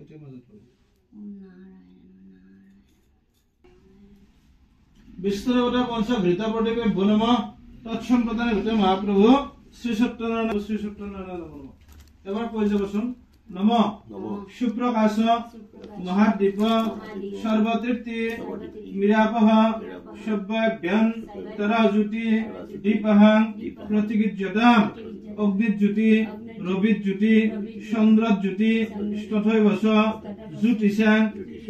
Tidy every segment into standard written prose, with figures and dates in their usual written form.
এতিয়া মাজত বিষ্ণু দেৱতা পঞ্চ ঘৃত প্ৰতিপে বনম তৎসম্পদানে ঘটে মহাপ্ৰভু শ্ৰী সত্যনাৰায়ণ নম। এবাৰ কৈ যাবচোন। নম সুপ্ৰকাশ মহাদ্বীপ সর্বতৃপ্তি মিরাপহ সব্যাভ্যান তরাজ্যোতি দীপহং প্রতিগীজ্যতাম অগ্নিজ্যোতি রবিজ্যোতি চন্দ্রজ্যোতি তথৈবচ জ্যোতিষাং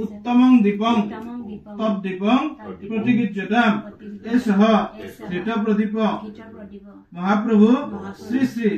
উত্তমং দীপং তদ্দীপং প্রতিগীজ্যতাম এষঃ ঘৃতপ্রদীপ মহাপ্রভু শ্রী শ্রী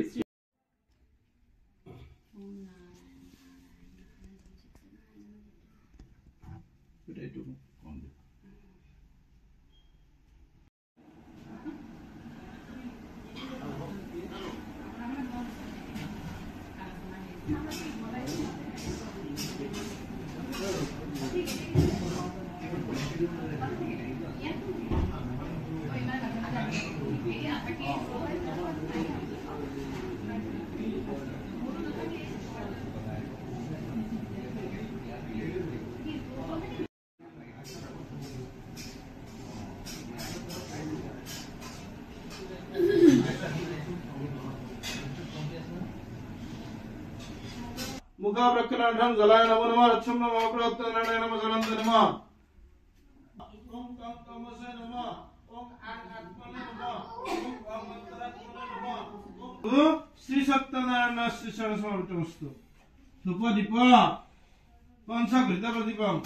मुखा प्रक्षालनार्थं जलाय नमो नमः रक्षं नमः प्रवर्तनाय नमः जलन्त नमः ओम तम तमसे नमः ओम आग आत्मने नमः ओम अमंतरात्मने नमः ओम श्री सत्यनारायण श्री सरस्वतीमस्तु धूप दीप पंच घृत प्रदीपम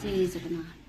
जय जगन्नाथ।